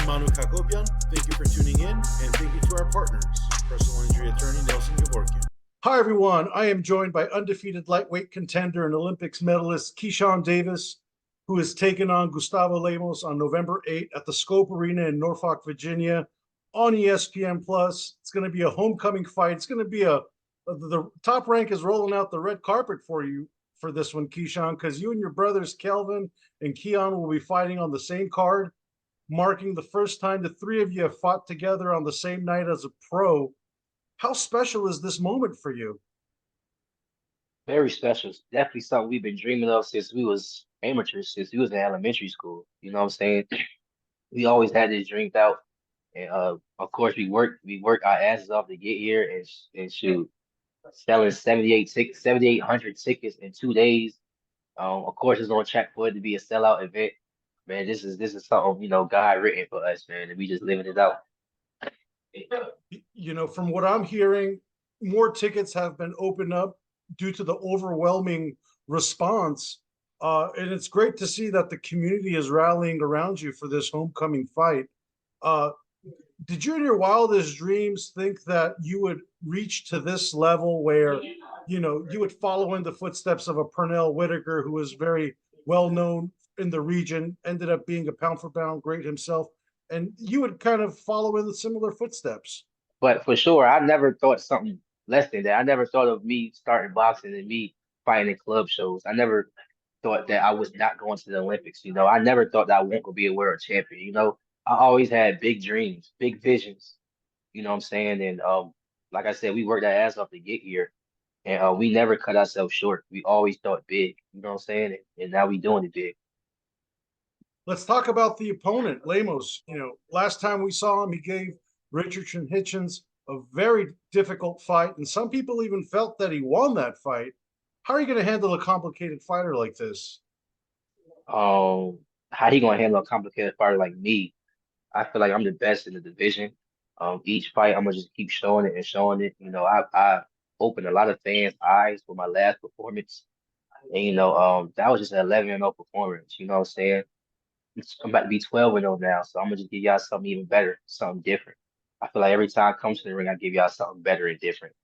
Manouk Akopyan. Thank you for tuning in, and thank you to our partners, personal injury attorney Nelson Gavorkian. Hi, everyone. I am joined by undefeated lightweight contender and Olympics medalist Keyshawn Davis, who has taken on Gustavo Lemos on November 8th at the Scope Arena in Norfolk, Virginia, on ESPN Plus. It's going to be a homecoming fight. It's going to be the Top Rank is rolling out the red carpet for you for this one, Keyshawn, because you and your brothers Kelvin and Keon will be fighting on the same card, marking the first time the three of you have fought together on the same night as a pro. How special is this moment for you? Very special. It's definitely something we've been dreaming of since we was amateurs, since we was in elementary school. You know what I'm saying? We always had this dreamed out. And of course we worked our asses off to get here and shoot. Selling 7,800 tickets in 2 days. Of course it's on track for it to be a sellout event. Man, this is something, God written for us, man, and we just living it out. From what I'm hearing, more tickets have been opened up due to the overwhelming response. And it's great to see that the community is rallying around you for this homecoming fight. Uh, did you in your wildest dreams think that you would reach to this level where, you would follow in the footsteps of a Pernell Whitaker, who was very well known in the region, ended up being a pound for pound great himself, and you would kind of follow in the similar footsteps? But for sure, I never thought something less than that. I never thought of me starting boxing and me fighting in club shows. I never thought that I was not going to the Olympics. I never thought that I won't go be a world champion. I always had big dreams, big visions. You know what I'm saying? And like I said, we worked our ass off to get here, and we never cut ourselves short. We always thought big. You know what I'm saying? And now we doing it big. Let's talk about the opponent, Lemos. Last time we saw him, he gave Richardson Hitchens a very difficult fight, and some people even felt that he won that fight. How are you going to handle a complicated fighter like this? How he gonna handle a complicated fighter like me? I feel like I'm the best in the division. Each fight I'm gonna just keep showing it and showing it. I opened a lot of fans' eyes with my last performance, and that was just an 11-0 performance. You know what I'm saying? I'm about to be 12-0 now, so I'm gonna just give y'all something even better, something different. I feel like every time I come to the ring, I give y'all something better and different.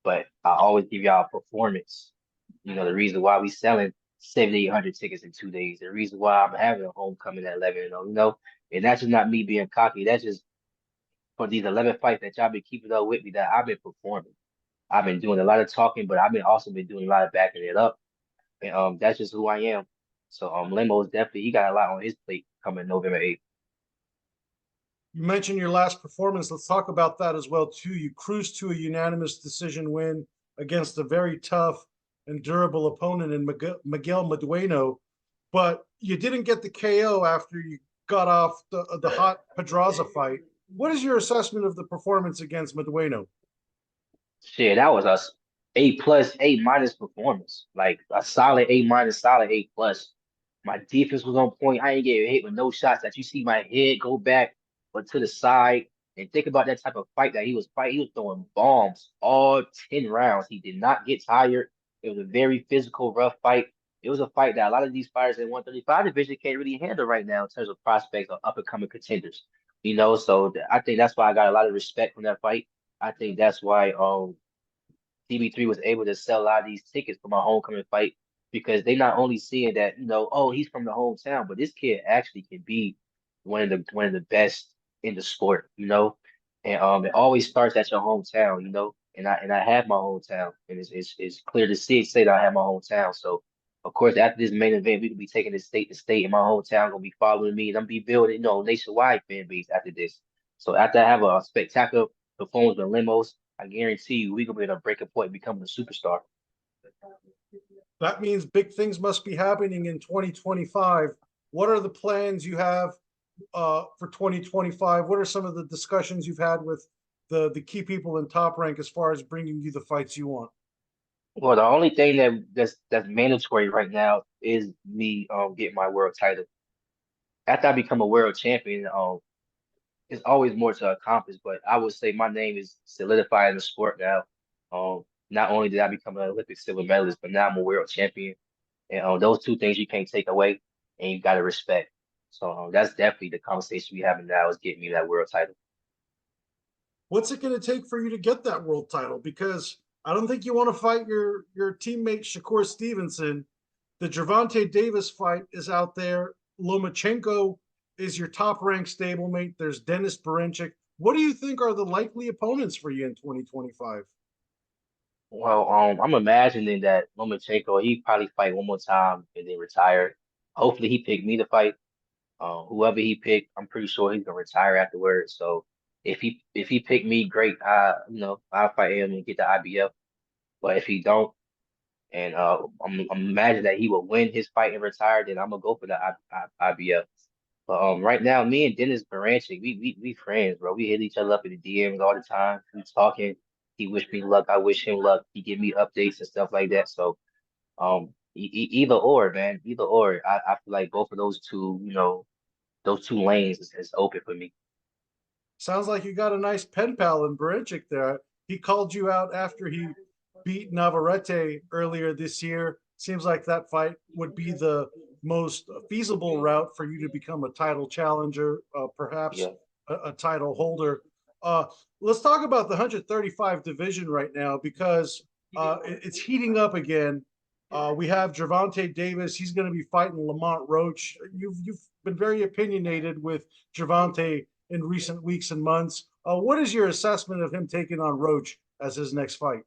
But I always give y'all a performance. The reason why we selling 7,800 tickets in 2 days, the reason why I'm having a homecoming at 11-0, and that's just not me being cocky. That's just for these 11 fights that y'all been keeping up with me that I've been performing. I've been doing a lot of talking, but I've been also been doing a lot of backing it up. And that's just who I am. So Limbo is definitely he got a lot on his plate coming November 8th. You mentioned your last performance. Let's talk about that as well too. You cruised to a unanimous decision win against a very tough and durable opponent in Miguel Medueno, but you didn't get the KO after you got off the hot Pedraza fight. What is your assessment of the performance against Medueno? Shit, that was A plus, A minus performance. Like a solid A minus, solid A plus. My defense was on point. I ain't getting hit with no shots that you see my head go back or to the side. And think about that type of fight that he was fighting. He was throwing bombs all 10 rounds. He did not get tired. It was a very physical, rough fight. It was a fight that a lot of these fighters in 135 division can't really handle right now in terms of prospects or up and coming contenders. So I think that's why I got a lot of respect from that fight. I think that's why CB3 was able to sell a lot of these tickets for my homecoming fight because they not only seeing that, oh, he's from the hometown, but this kid actually can be one of the best in the sport. And it always starts at your hometown. And I have my hometown, and it's clear to say that I have my hometown. So of course after this main event, we could be taking this state to state, and my hometown gonna be following me, and I'm be building, nationwide fan base after this. So after I have a spectacular performance with Limos, I guarantee you we gonna be at a breaking point becoming a superstar. That means big things must be happening in 2025. What are the plans you have for 2025? What are some of the discussions you've had with the key people in Top Rank as far as bringing you the fights you want? Well, the only thing that's mandatory right now is me getting my world title. After I become a world champion, it's always more to accomplish, but I would say my name is solidified in the sport now. Not only did I become an Olympic silver medalist, but now I'm a world champion. And those two things you can't take away, and you gotta respect. So that's definitely the conversation we having now is getting me that world title. What's it going to take for you to get that world title? Because I don't think you want to fight your teammate Shakur Stevenson. The Gervonta Davis fight is out there. Lomachenko is your top ranked stablemate. There's Dennis Berinchik. What do you think are the likely opponents for you in 2025? Well, I'm imagining that Lomachenko, he probably fight one more time and then retire. Hopefully he picked me to fight. Whoever he picked, I'm pretty sure he's gonna retire afterwards. So if he picked me, great. I'll fight him and get the IBF. But if he don't, and I'm imagining that he will win his fight and retire, then I'm gonna go for the IBF. But right now, me and Dennis Barancic, we friends, bro. We hit each other up in the DMs all the time. We talking. He wish me luck. I wish him luck. He give me updates and stuff like that. So either or, man, either or. I feel like both of those two, those two lanes is open for me. Sounds like you got a nice pen pal in Berichic there. He called you out after he beat Navarrete earlier this year. Seems like that fight would be the most feasible route for you to become a title challenger, perhaps Yeah. a title holder. Uh, let's talk about the 135 division right now because it's heating up again. We have Gervonta Davis. He's going to be fighting Lamont Roach. You've been very opinionated with Gervonta in recent weeks and months. What is your assessment of him taking on Roach as his next fight?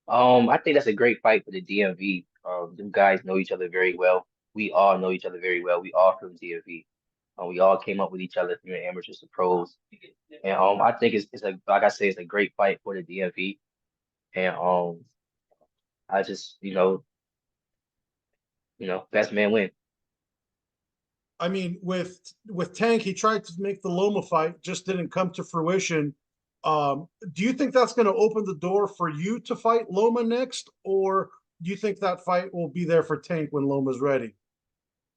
I think that's a great fight for the DMV. Them guys know each other very well. We all know each other very well. We all from DMV. We all came up with each other from the amateurs to pros. And I think it's a like I say, it's a great fight for the DMV. And I just best man win. I mean, with Tank, he tried to make the Loma fight, just didn't come to fruition. Do you think that's going to open the door for you to fight Loma next, or do you think that fight will be there for Tank when Loma's ready?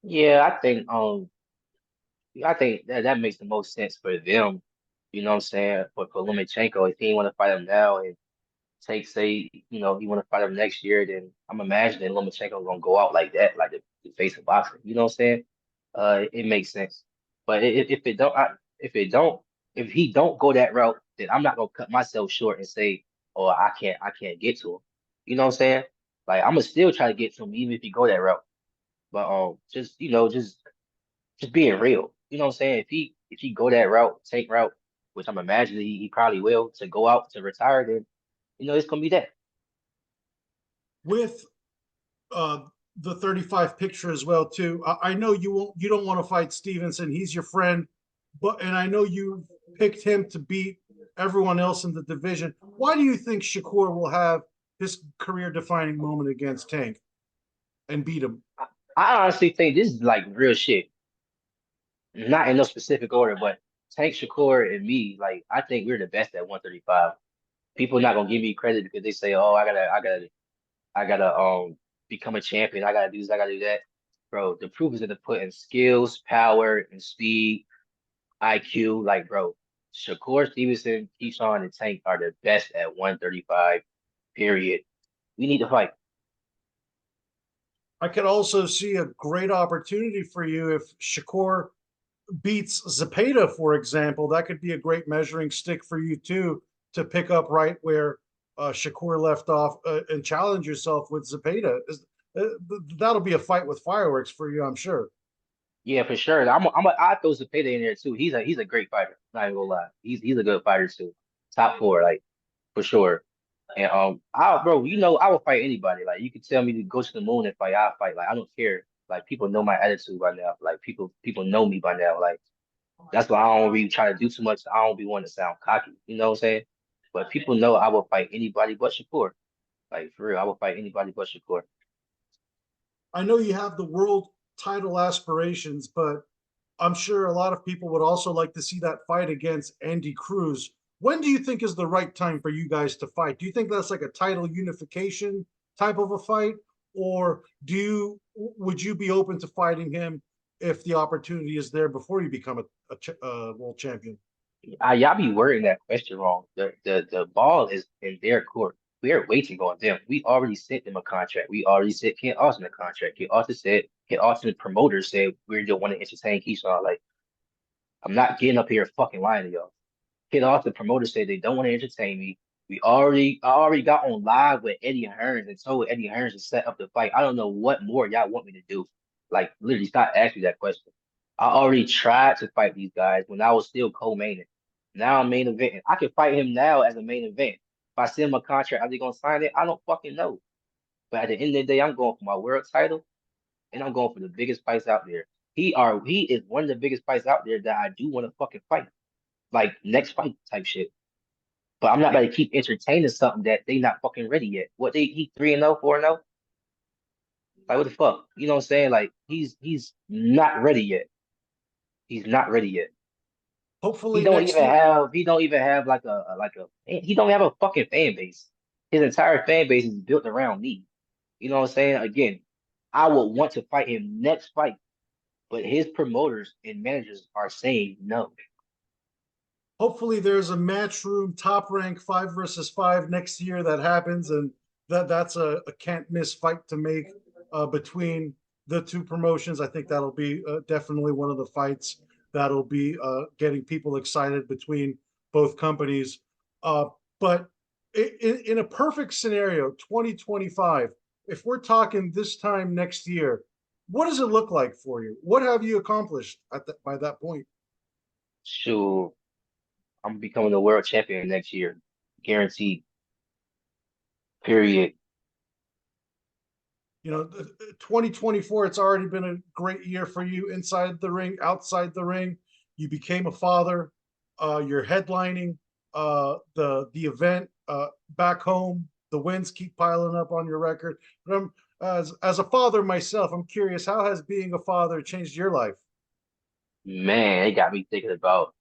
Yeah, I think that makes the most sense for them. You know what I'm saying? For Lomachenko, if he want to fight him now and take say, he want to fight him next year, then I'm imagining Lomachenko gonna go out like that, like the face of boxing. You know what I'm saying? It makes sense. But if he don't go that route, then I'm not gonna cut myself short and say, oh, I can't get to him. You know what I'm saying? Like I'm gonna still try to get to him even if he go that route. But just being real. You know what I'm saying? If he go that route, take route, which I'm imagining he probably will, to go out to retire, then it's gonna be that. With uh, the 35 picture as well too. I know you don't want to fight Stevenson. He's your friend, and I know you picked him to beat everyone else in the division. Why do you think Shakur will have his career defining moment against Tank and beat him? I honestly think this is like real shit. Not in no specific order, but Tank Shakur and me, like I think we're the best at 135. People not gonna give me credit because they say, "Oh, I gotta become a champion. I gotta do this, I gotta do that." Bro, the proof is in the pudding. Skills, power, and speed, IQ. Like, bro, Shakur Stevenson, Keyshawn, and Tank are the best at 135. Period. We need to fight. I could also see a great opportunity for you if Shakur beats Zepeda, for example. That could be a great measuring stick for you too to pick up right where Shakur left off and challenge yourself with Zepeda. Uh, that'll be a fight with fireworks for you, I'm sure. Yeah, for sure. I throw Zepeda in there too. He's a great fighter. Not even gonna lie. He's a good fighter too. Top four, like for sure. And bro, I will fight anybody. Like you could tell me to go to the moon and fight, I'll fight. Like I don't care. Like people know my attitude by now. Like people know me by now. Like that's why I don't really try to do too much. I don't be wanting to sound cocky. You know what I'm saying? But people know I will fight anybody but Shakur. Like for real, I will fight anybody but Shakur. I know you have the world title aspirations, but I'm sure a lot of people would also like to see that fight against Andy Cruz. When do you think is the right time for you guys to fight? Do you think that's like a title unification type of a fight, or would you be open to fighting him if the opportunity is there before you become a world champion? Y'all be wording that question wrong. The ball is in their court. we're waiting on them. We already sent them a contract. We already sent Kent Austin a contract. Kent Austin promoter said we don't want to entertain Keyshawn. Like, I'm not getting up here fucking lying to y'all. Kent Austin promoter said they don't want to entertain me. I already got on live with Eddie Hearns and told Eddie Hearns to set up the fight. I don't know what more y'all want me to do. Like, literally, stop asking me that question. I already tried to fight these guys when I was still co-maining. Now I'm main eventing. I can fight him now as a main event. If I send him a contract, are they gonna sign it? I don't fucking know. But at the end of the day, I'm going for my world title and I'm going for the biggest fights out there. He is one of the biggest fights out there that I do want to fucking fight. Like next fight type shit. But I'm not gonna keep entertaining something that they not fucking ready yet. What he 3-0, 4-0? Like what the fuck? You know what I'm saying? Like he's not ready yet. He's not ready yet. Hopefully next year. He don't even have he don't have a fucking fan base. His entire fan base is built around me. You know what I'm saying? Again, I would want to fight him next fight, but his promoters and managers are saying no. Hopefully there's a matchroom top rank 5 versus 5 next year that happens, and that's a can't miss fight to make between the two promotions. I think that'll be definitely one of the fights that'll be getting people excited between both companies. But in a perfect scenario, 2025, if we're talking this time next year, what does it look like for you? What have you accomplished by that point? Sure, I'm becoming the world champion next year. Guaranteed. Period. 2024, it's already been a great year for you inside the ring, outside the ring. You became a father. You're headlining the event back home. The wins keep piling up on your record. But as a father myself, I'm curious, how has being a father changed your life? Man, it got me thinking about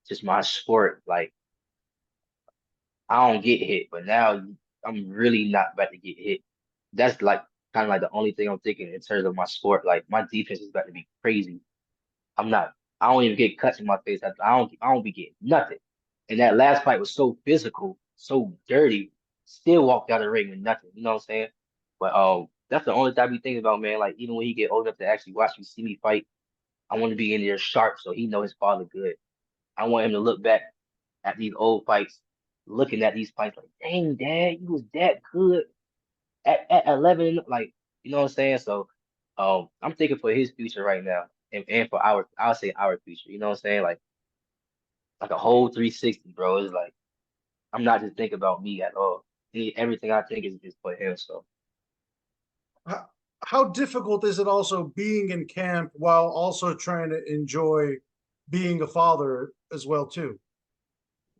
just my sport. Like I don't get hit, but now I'm really not about to get hit. That's like kind of like the only thing I'm thinking in terms of my sport. Like my defense is about to be crazy. I'm not. I don't even get cuts in my face. I don't be getting nothing. And that last fight was so physical, so dirty. Still walked out of the ring with nothing. You know what I'm saying? But that's the only thing I be thinking about, man. Like even when he get old enough to actually watch me see me fight, I want to be in there sharp so he know his father good. I want him to look back at these old fights, looking at these fights like, dang, dad, you was that good at 11. Like, you know what I'm saying? So, I'm thinking for his future right now, and for I'll say our future. You know what I'm saying? Like a whole 360, bro. It's like I'm not just thinking about me at all. Everything I think is just for him. So How difficult is it also being in camp while also trying to enjoy being a father as well too?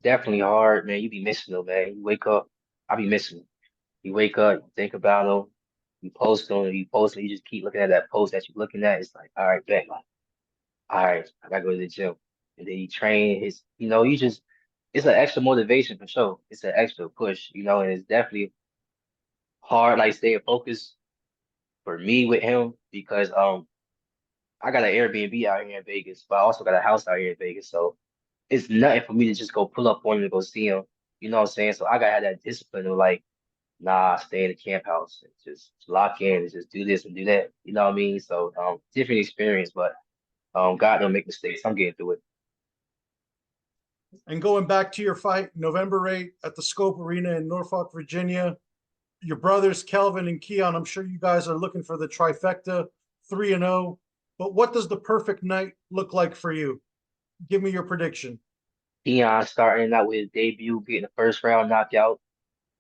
definitely hard, man. You be missing them, man. You wake up, I be missing them. You wake up, you think about them, you post them, you just keep looking at that post that you're looking at. It's like, all right, bet, like, all right, I gotta go to the gym. And then you train it's an extra motivation for sure. It's an extra push, and it's definitely hard, like staying focused for me with him because I got an Airbnb out here in Vegas, but I also got a house out here in Vegas. So it's nothing for me to just go pull up on him and go see him. You know what I'm saying? So I gotta have that discipline of like, nah, stay in the camp house and just lock in and just do this and do that. You know what I mean? So different experience, but God don't make mistakes. I'm getting through it. And going back to your fight, November 8th at the Scope Arena in Norfolk, Virginia, your brothers, Kelvin and Keon, I'm sure you guys are looking for the trifecta, 3-0. But what does the perfect night look like for you? Give me your prediction. Keyshawn starting out with his debut, getting the first round knockout.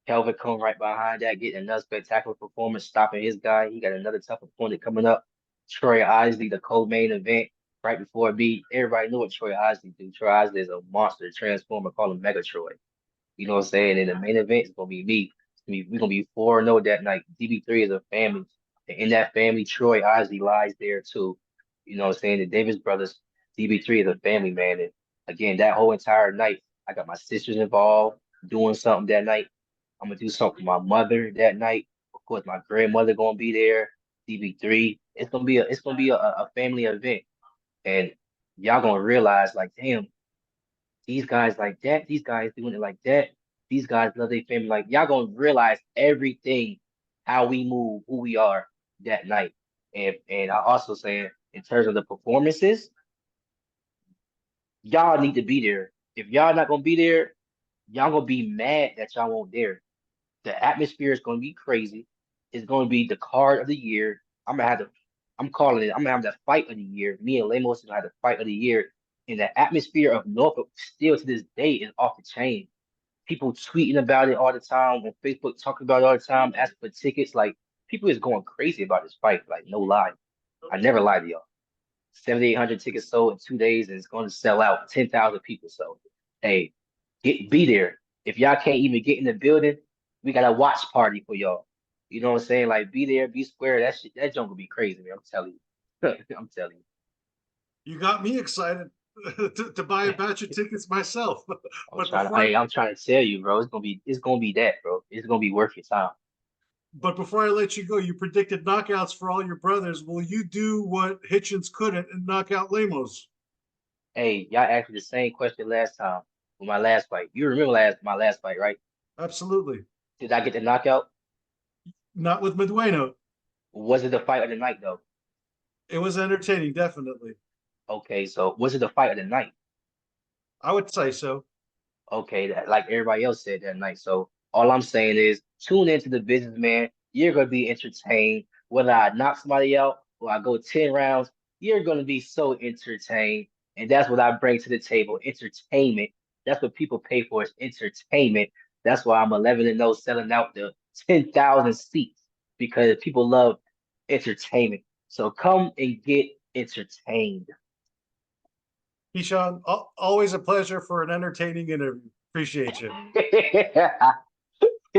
Kelvin come right behind that, getting another spectacular performance, stopping his guy. He got another tough opponent coming up. Troy Isley, the co-main event, right before me. Everybody knew what Troy Isley do. Troy Isley is a monster transformer, call him Mega Troy. You know what I'm saying? And the main event is gonna be me. We're gonna be 4-0 that night. DB3 is a family. And in that family, Troy Isley lies there too. You know what I'm saying? The Davis brothers, DB3 is a family, man. And again, that whole entire night, I got my sisters involved doing something that night. I'm gonna do something for my mother that night. Of course, my grandmother gonna be there. DB3. It's gonna be a family event. And y'all gonna realize like, damn, these guys like that, these guys doing it like that. These guys love their family. Like y'all gonna realize everything, how we move, who we are that night. And I also saying in terms of the performances, y'all need to be there. If y'all not gonna be there, y'all gonna be mad that y'all won't there. The atmosphere is gonna be crazy. It's gonna be the card of the year. I'm calling it. I'm gonna have the fight of the year. Me and Lemos is gonna have the fight of the year. And the atmosphere of Norfolk still to this day is off the chain. People tweeting about it all the time on Facebook, talking about it all the time, asking for tickets. Like people is going crazy about this fight. Like no lie, I never lied to y'all. 7,800 tickets sold in 2 days, and it's going to sell out 10,000 people. So, hey, be there. If y'all can't even get in the building, we got a watch party for y'all. You know what I'm saying? Like, be there, be square. That shit, that junk will be crazy, man. I'm telling you. I'm telling You got me excited to buy a batch of tickets myself. you. But before I'm trying to tell you, bro. It's gonna be that, bro. It's gonna be worth your time. I let you go, you predicted knockouts for all your brothers. Will you do what Hitchens couldn't and knock out Lemos? Hey, y'all asked me the same question last time with my last fight. You remember my last fight, right? Absolutely. Did I get the knockout? Not with Medueno. Was it the fight of the night though? It was entertaining, definitely. Okay, so was it the fight of the night? I would say so. Okay, that like everybody else said that night. So all I'm saying is tune into the businessman. You're gonna be entertained. Whether I knock somebody out or I go 10 rounds, you're gonna be so entertained. And that's what I bring to the table. Entertainment. That's what people pay for is entertainment. That's why I'm 11-0 selling out the 10,000 seats because people love entertainment. So come and get entertained. Keyshawn, always a pleasure for an entertaining interview. Appreciate you.